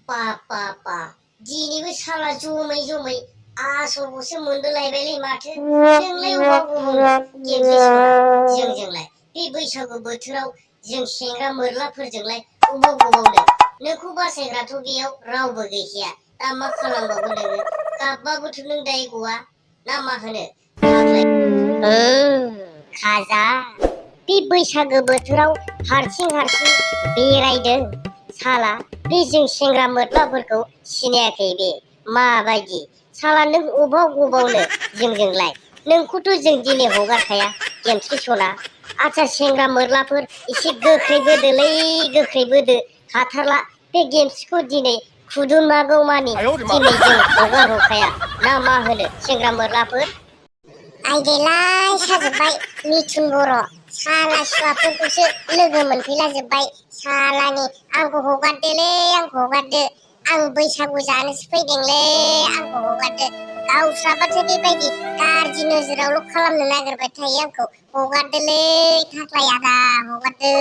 पापा दिनैबो साला जमै जमै आसलखौसो मोनबोलायबायलै माथो नोंलाय अबाव गेमसो सरा जोंजोंलाय बे बैसागु बोथोराव जों सेंग्रा मोरलाफोरजोंलाय अबावनो नोंखौ बासायग्राथ' बेयाव रावबो गैखाया दा मा खालामबावगोन नोङो गाबबाबोथ' नों दाय गवा ना मा होनो खाजा बे बैसागो बोथोराव हारसिं बेरायदों साला बे जों सेंग्रा मोरलाफोरखौ सिनायाखै बे माबायदि साला नों अबावनो जोंजोंलाय नोंखौथ' जों दिनै हगारखाया गेमस्रि सना आच्छा सेंग्रा मोरलाफोर एसे गोख्रै बोदो हाथारला बे गेमस्रिखौ दिनै खुदुमागौ मानि दिनै जों हगार हरखाया ना मा होनो सेंग्रा मोरलाफोर आइदेलाय साजोब्बाय मिथुन बर' साला सुवाफोरखौसो लोगो मोनफैला जोब्बाय सालानि आंखौ हगारदोलै आंखौ हगारदो आं बैसागु जानोसो फैदोंलै आंखौ हगारदो गावस्राबासो बेबायदि गाज्रि नोजोरावल' खालामनो नागिरबाय थायो आंखौ हगारदोलै थाख्लाय आदा हगारदो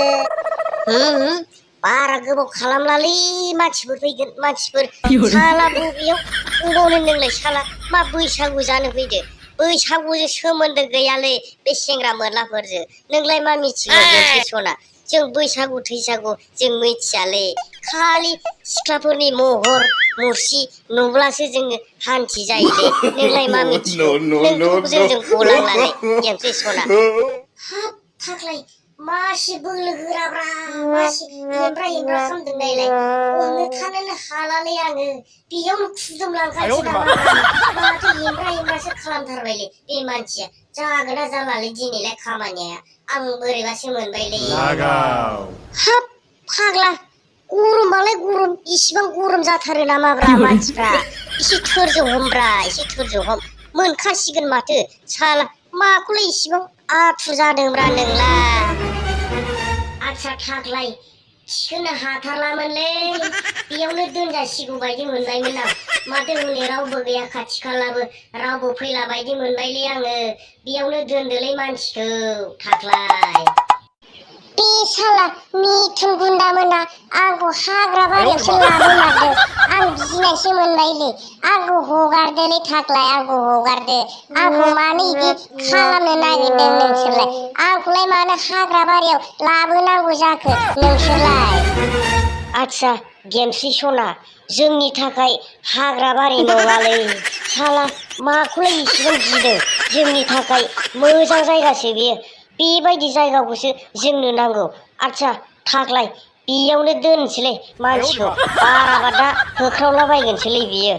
बारा गोबाव खालामलालै मानसिफोर फैगोन मानसिफोर साला बबेयाव अबावनो नोंलाय साला मा बैसागु जानो फैदो बैसागुजों सोमोन्दो गैयालै बे सेंग्रा मोरलाफोरजों नोंलाय मा मिथिगौ गेमस्रि सना जों बैसागु थैसागु जों मिथियालै खालि सिख्लाफोरनि महर मुस्रि नुब्लासो जोङो हान्थि जायोलै नोंलाय मा मिथिगौ नोंथ' जोंजों गलांलालै गेमस्रि सना हाब थाख्लाय मासे बोलो गोराब्रा मासे हेमब्रा खालामदों नायलाय अननो थानोनो हालालै आङो बेयावनो खुदुमलांखानोसै नामा माथो हेमब्रासो खालामथारबायलै बे मानसिया जागोना जालालै दिनैलाय खामानिया आं बोरैबासो मोनबायलै हाब फाग्ला गरमबालाय गरम इसिबां गरम जाथारो नामाब्रा मानसिफ्रा एसे धोर्ज हम मोनखासिगोन माथो साला माखौलाय इसिबां आथुर जादोंब्रा नोंलाय आच्छा थाख्लाय थिखोनो हाथारलामोनलै बेयावनो दोनजासिगौ बायदि मोनबायमोन आं माथो हनै रावबो गैया खाथि खालाबो रावबो फैला बायदि मोनबायलै आङो बेयावनो दोनदोलै मानसिखौ थाख्लाय बे साला मिथुन गुन्दा मोना आंखौ हाग्रा बारियावसो लाबोमारदों आं गिनायसो मोनबायलै आंखौ हगारदोलै थाख्लाय आंखौ हगारदो आंखौ मानो इदि खालामनो नागिरदों नोंसोरलाय आंखौलाय मानो हाग्रा बारियाव लाबोनांगौ जाखो नोंसोरलाय आच्छा गेमस्रि सना जोंनि थाखाय हाग्रा बारि नङालै साला माखौलाय इसेबां गिदों जोंनि थाखाय मोजां जायगासो बेयो बेबायदि जायगाखौसो जोंनो नांगौ आच्छा थाख्लाय बेयावनो दोनसैलै मानसिखौ बाराबा दा होख्रावलाबायगोनसोलै बियो